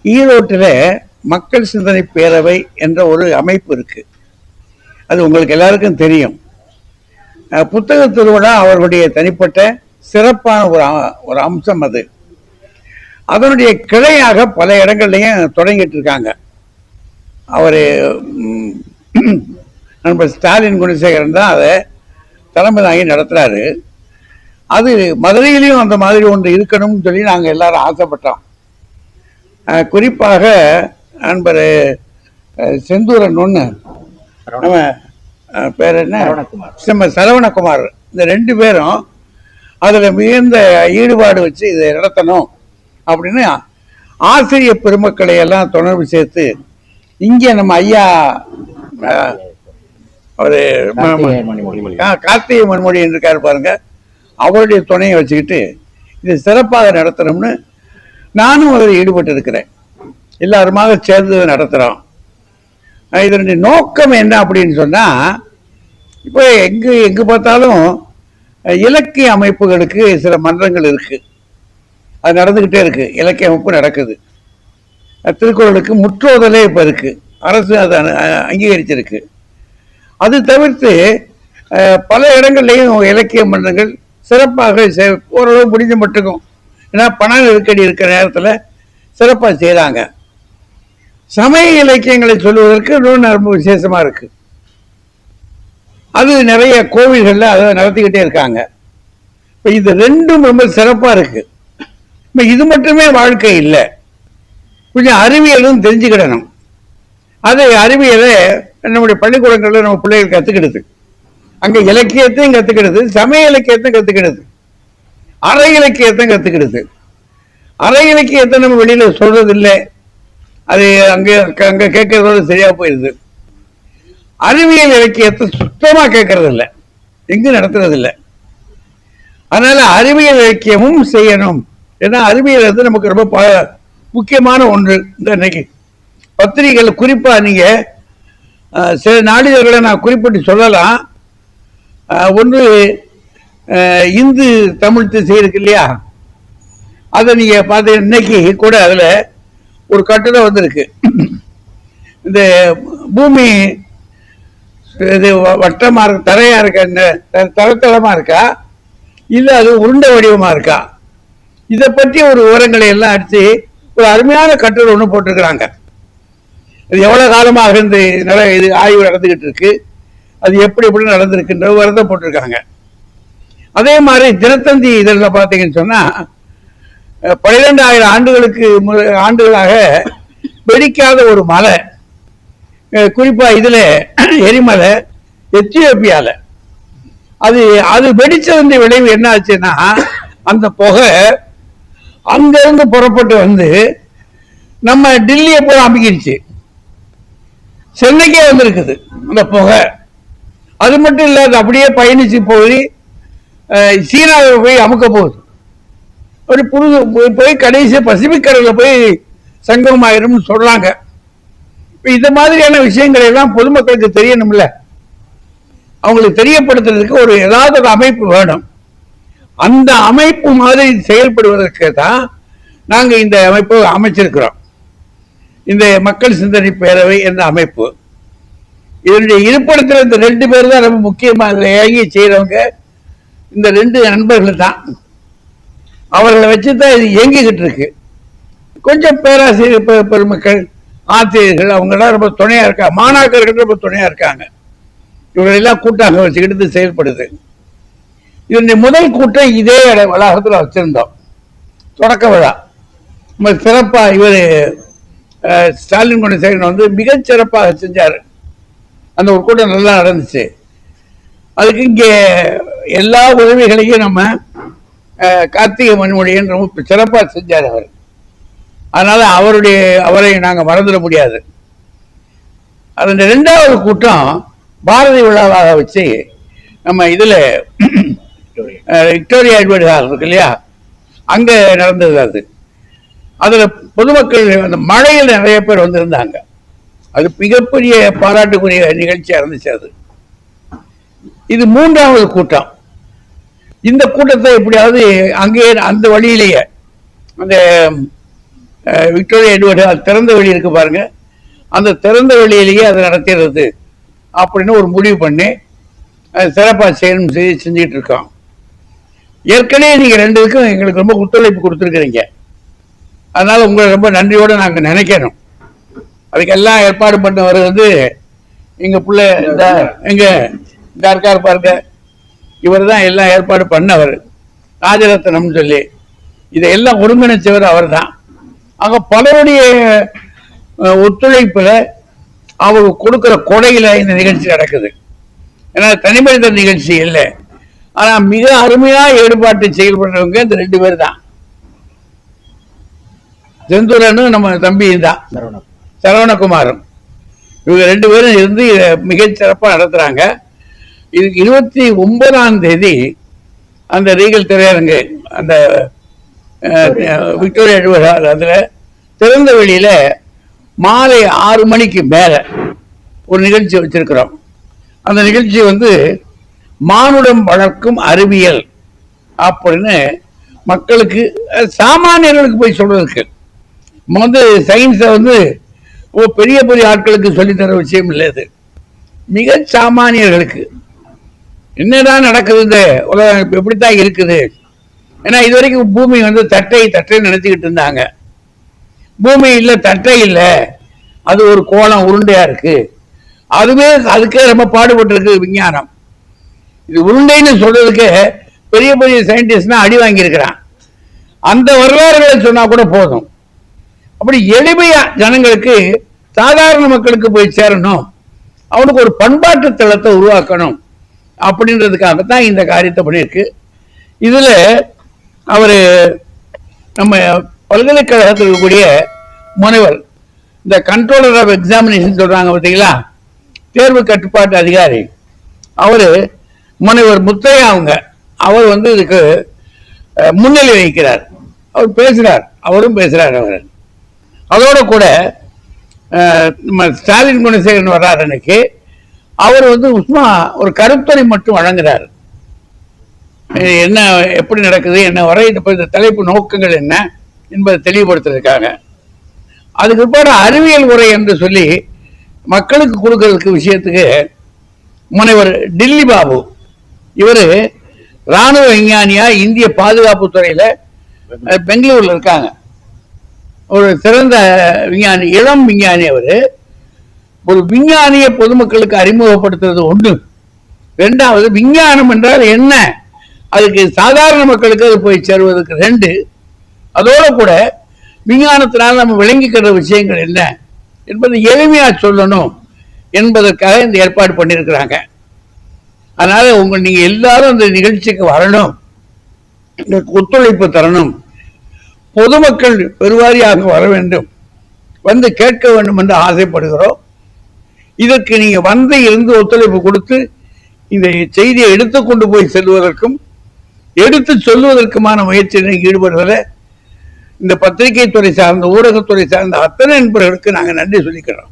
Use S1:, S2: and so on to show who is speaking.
S1: ஈரோட்டில் மக்கள் சிந்தனை பேரவை என்ற ஒரு அமைப்பு இருக்கு. அது உங்களுக்கு எல்லாருக்கும் தெரியும். புத்தக திருவிழா அவர்களுடைய தனிப்பட்ட சிறப்பான ஒரு அம்சம். அது அதனுடைய கிளையாக பல இடங்கள்லையும் தொடங்கிட்டு இருக்காங்க. அவர் நண்பர் ஸ்டாலின் குணசேகரன் தான் அதை தலைமை தாங்கி நடத்துறாரு. அது மதுரையிலையும் அந்த மாதிரி ஒன்று இருக்கணும்னு சொல்லி நாங்கள் எல்லாரும் ஆசைப்பட்டோம். குறிப்பாக நண்பர் செந்தூரன் ஒன்று, நம்ம பேர் என்ன, சரவணகுமார், இந்த 2 பேரும் அதில் மிகுந்த ஈடுபாடு வச்சு இதை நடத்தணும் அப்படின்னு ஆசிரியர் பெருமக்களை எல்லாம் தொடர்பு சேர்த்து இங்கே நம்ம ஐயா ஒரு கார்த்திகை மண்மொழி இருக்காரு பாருங்க, அவருடைய துணையை வச்சுக்கிட்டு இதை சிறப்பாக நடத்தணும்னு நானும் அதில் ஈடுபட்டு இருக்கிறேன். எல்லாருமாக சேர்ந்து நடத்துகிறோம். இதனுடைய நோக்கம் என்ன அப்படின்னு சொன்னால், இப்போ எங்கு பார்த்தாலும் இலக்கிய அமைப்புகளுக்கு சில மன்றங்கள் இருக்கு, அது நடந்துக்கிட்டே இருக்கு. இலக்கிய அமைப்பு நடக்குது. திருக்குறளுக்கு முற்றோதலே இப்போ இருக்கு, அரசு அதை அங்கீகரிச்சிருக்கு. அது தவிர்த்து பல இடங்கள்லையும் இலக்கிய மன்றங்கள் சிறப்பாக ஓரளவு முடிஞ்ச மட்டுக்கும், ஏன்னா பண நெருக்கடி இருக்கிற நேரத்தில் சிறப்பாக செய்கிறாங்க. சமய இலக்கியங்களை சொல்வதற்கு ரொம்ப விசேஷமா இருக்கு. அது நிறைய கோவில்கள்ல அதை நடத்திக்கிட்டே இருக்காங்க. இப்போ இது 2ம் ரொம்ப சிறப்பா இருக்கு. இப்போ இது மட்டுமே வாழ்க்கை இல்லை, கொஞ்சம் அறிவியலும் தெரிஞ்சுக்கிடணும். அது அறிவியலை நம்முடைய பள்ளிக்கூடங்களில் நம்ம பிள்ளைகள் கற்றுக்கிடுது. அங்கே இலக்கியத்தையும் கற்றுக்கிடுது, சமய இலக்கியத்தையும் கற்றுக்கிடுது, அரை இலக்கியத்தையும் கற்றுக்கிடுது. அரை இலக்கியத்தை நம்ம வெளியில சொல்றது இல்லை, அது அங்கே கேட்கறதோட சரியா போயிடுது. அறிவியல் இலக்கியத்தை சுத்தமாக கேட்கறது இல்லை, எங்கும் நடத்துறது இல்லை. அதனால அறிவியல் இலக்கியமும் செய்யணும். ஏன்னா அறிவியல் வந்து நமக்கு ரொம்ப முக்கியமான ஒன்று. இந்த இன்னைக்கு பத்திரிகைகள் குறிப்பா நீங்க சில நாளிதழ்களை நான் குறிப்பிட்டு சொல்லலாம். ஒன்று இந்து தமிழ் திசை இருக்கு இல்லையா, அதை நீங்க பார்த்து இன்னைக்கு கூட அதுல ஒரு கட்டுரை வந்திருக்கு. இந்த பூமி இது வட்டமா இருக்கு, தரையா இருக்கா, தரத்தளமா இருக்கா, இல்ல அது உருண்டை வடிவமா இருக்கா, இதை பற்றி ஒரு விவரங்களை எல்லாம் அடிச்சு ஒரு அருமையான கட்டுரை ஒன்று போட்டிருக்கிறாங்க. இது எவ்வளவு காலமாக இந்த இது ஆய்வு நடந்துகிட்டு இருக்கு, அது எப்படி நடந்திருக்குன்ற விவரத்தை போட்டிருக்காங்க. அதே மாதிரி தினத்தந்தி இதழில் பார்த்தீங்கன்னு சொன்னா 12,000 ஆண்டுகளாக வெடிக்காத ஒரு மலை, குறிப்பா இதுல எரிமலை எத்தியோப்பியால, அது வெடிச்ச விளைவு என்ன ஆச்சுன்னா, அந்த புகை அங்கிருந்து புறப்பட்டு வந்து நம்ம டில்லியை போய் அமுக்கிடுச்சு, சென்னைக்கே வந்திருக்குது அந்த புகை. அது மட்டும் இல்ல, அது அப்படியே பயணிச்சு போய் சீனாவை போய் அமுக்க போகுது. ஒரு போய் கடைசி பசிபிக் கடலில் போய் சங்கமம் ஆயிரும் சொல்றாங்க. இப்ப இந்த மாதிரியான விஷயங்களை எல்லாம் பொதுமக்களுக்கு தெரியணும்ல, அவங்களுக்கு தெரியப்படுத்துறதுக்கு ஏதாவது ஒரு அமைப்பு வேணும். அந்த அமைப்பு மாதிரி செயல்படுவதற்கு தான் நாங்க இந்த அமைப்பு அமைச்சிருக்கிறோம். இந்த மக்கள் சிந்தனை பேரவை என்ற அமைப்பு, இதனுடைய இருப்பிடத்தில் இந்த 2 பேர் தான் ரொம்ப முக்கியமா இயங்கி செய்யறவங்க. இந்த 2 நண்பர்கள் தான், அவர்களை வச்சுதான் இது இயங்கிக்கிட்டு இருக்கு. கொஞ்சம் பேராசிரியர் பெருமக்கள், ஆசிரியர்கள் அவங்கெல்லாம் ரொம்ப துணையா இருக்கா, மாணாக்கர்கள் ரொம்ப துணையா இருக்காங்க. இவங்களெல்லாம் கூட்டாக வச்சுக்கிட்டு செயல்படுது. இதனுடைய முதல் கூட்டம் இதே வளாகத்தில் வச்சிருந்தோம், தொடக்க விழா. ரொம்ப சிறப்பா இவர் ஸ்டாலின் குணசேகரன் வந்து மிகச் சிறப்பாக செஞ்சாரு. அந்த ஒரு கூட்டம் நல்லா நடந்துச்சு. அதுக்கு இங்கே எல்லா உதவிகளையும் நம்ம கார்த்திகை மண்மொழியன் ரொம்ப சிறப்பாக செஞ்சார் அவர். அதனால அவரை நாங்கள் மறந்துட முடியாது. அதன் 2வது கூட்டம் பாரதி விழாவாக வச்சு நம்ம இதுல விக்டோரியா எட்வர்ட் ஹால் இருக்கு இல்லையா, அங்க நடந்தது. அதுல பொதுமக்கள் அந்த மழையில் நிறைய பேர் வந்திருந்தாங்க. அது மிகப்பெரிய பாராட்டுக்குரிய நிகழ்ச்சியா இருந்துச்சு. அது இது 3வது கூட்டம். இந்த கூட்டத்தை எப்படியாவது அங்கே அந்த வழியிலேயே அந்த விக்டோரியா எட்வர்ட் திறந்த வெளி இருக்கு பாருங்க, அந்த திறந்த வெளியிலேயே அதை நடத்துறது அப்படின்னு ஒரு முடிவு பண்ணி சிறப்பாக செய்யணும் செஞ்சுட்டு இருக்கோம். ஏற்கனவே நீங்க ரெண்டுக்கும் எங்களுக்கு ரொம்ப ஒத்துழைப்பு கொடுத்துருக்கிறீங்க. அதனால உங்களை ரொம்ப நன்றியோடு நாங்கள் நினைக்கிறோம். அதுக்கெல்லாம் ஏற்பாடு பண்ணவர் வந்து எங்க பிள்ளை எங்க இந்த இருக்காரு பாருங்க, இவர் தான் எல்லாம் ஏற்பாடு பண்ணவர், ராஜரத்னம் சொல்லி இதையெல்லாம் ஒருங்கிணைச்சவர் அவர் தான். ஆக பலருடைய ஒத்துழைப்புல அவங்க கொடுக்கிற கொடையில இந்த நிகழ்ச்சி நடக்குது. ஏன்னா தனிமனித நிகழ்ச்சி இல்லை, ஆனா மிக அருமையா ஈடுபாட்டு செயல்படுறவங்க இந்த 2 பேர் தான். செந்தூரனும் நம்ம தம்பி தான் சரவணகுமாரும். இவங்க 2 பேரும் இருந்து இதை மிகச் சிறப்பாக நடத்துறாங்க. இதுக்கு 29ஆம் தேதி அந்த ரீகல் திரையரங்கு அந்த விக்டோரியா எட்வர்ட் அதுல திறந்த வெளியில மாலை 6 மணிக்கு மேல ஒரு நிகழ்ச்சி வச்சிருக்கிறோம். அந்த நிகழ்ச்சி வந்து மானுடம் வளர்க்கும் அறிவியல் அப்படின்னு மக்களுக்கு சாமானியர்களுக்கு போய் சொல்றதுக்கு வந்து சயின்ஸை வந்து பெரிய பெரிய ஆட்களுக்கு சொல்லித்தர விஷயம் இல்லை. இது மிக சாமானியர்களுக்கு என்னதான் நடக்குது, இந்த உலகம் எப்படித்தான் இருக்குது. ஏன்னா இது வரைக்கும் பூமி வந்து தட்டை நினைச்சுக்கிட்டு இருந்தாங்க. பூமி இல்லை, தட்டை இல்லை, அது ஒரு கோலம் உருண்டையா இருக்கு. அதுக்கே ரொம்ப பாடுபட்டு இருக்கு விஞ்ஞானம். இது உருண்டைன்னு சொல்றதுக்கு பெரிய பெரிய சயின்டிஸ்ட் அடி வாங்கியிருக்கிறான். அந்த வரலாறுகளை சொன்னா கூட போதும். அப்படி எளிமையா ஜனங்களுக்கு, சாதாரண மக்களுக்கு போய் சேரணும், அவனுக்கு ஒரு பண்பாட்டு தளத்தை உருவாக்கணும் அப்படின்றதுக்காகத்தான் இந்த காரியத்தை பண்ணியிருக்கு. இதுல அவரு நம்ம பல்கலைக்கழகத்தில் இருக்கக்கூடிய முனைவர், இந்த கண்ட்ரோலர் ஆஃப் எக்ஸாமினேஷன் சொல்றாங்க பார்த்தீங்களா, தேர்வு கட்டுப்பாட்டு அதிகாரி, அவரு முனைவர் முத்தையா அவர் வந்து இதுக்கு முன்னிலை வைக்கிறார். அவர் பேசுறார், அவரும் பேசுறார். அவர் அதோட கூட நம்ம ஸ்டாலின் குணசேகரன் வர்றார் அன்னைக்கு. அவர் வந்து உஸ்மா ஒரு கருத்துரை மட்டும் வழங்குறார். என்ன எப்படி நடக்குது, என்ன வரை இந்த தலைப்பு நோக்கங்கள் என்ன என்பதை தெளிவுபடுத்துறதுக்காக. அதுக்கு பிற்பாடு அறிவியல் உரை என்று சொல்லி மக்களுக்கு கொடுக்கறதுக்கு விஷயத்துக்கு முனைவர் டில்லி பாபு, இவர் ராணுவ விஞ்ஞானியா இந்திய பாதுகாப்பு துறையில பெங்களூர்ல இருக்காங்க. ஒரு சிறந்த விஞ்ஞானி, இளம் விஞ்ஞானி. அவரு ஒரு விஞ்ஞானியை பொதுமக்களுக்கு அறிமுகப்படுத்துறது ஒண்ணு. 2வது விஞ்ஞானம் என்றால் என்ன, அதுக்கு சாதாரண மக்களுக்கு அது போய் சேருவதற்கு 2. அதோட கூட விஞ்ஞானத்தினால் நம்ம விளங்கிக்கிற விஷயங்கள் என்ன என்பதை எளிமையா சொல்லணும் என்பதற்காக இந்த ஏற்பாடு பண்ணியிருக்கிறாங்க. அதனால நீங்க எல்லாரும் அந்த நிகழ்ச்சிக்கு வரணும், ஒத்துழைப்பு தரணும், பொதுமக்கள் பெருவாரியாக வர வேண்டும், வந்து கேட்க வேண்டும் என்று ஆசைப்படுகிறோம். இதற்கு நீங்க வந்து இருந்து ஒத்துழைப்பு கொடுத்து இந்த செய்தியை எடுத்துக்கொண்டு போய் செல்வதற்கும் எடுத்து சொல்லுவதற்குமான முயற்சியில் ஈடுபடுவதில் இந்த பத்திரிகை துறை சார்ந்த ஊடகத்துறை சார்ந்த அத்தனை நண்பர்களுக்கு நாங்கள் நன்றி சொல்லிக்கிறோம்.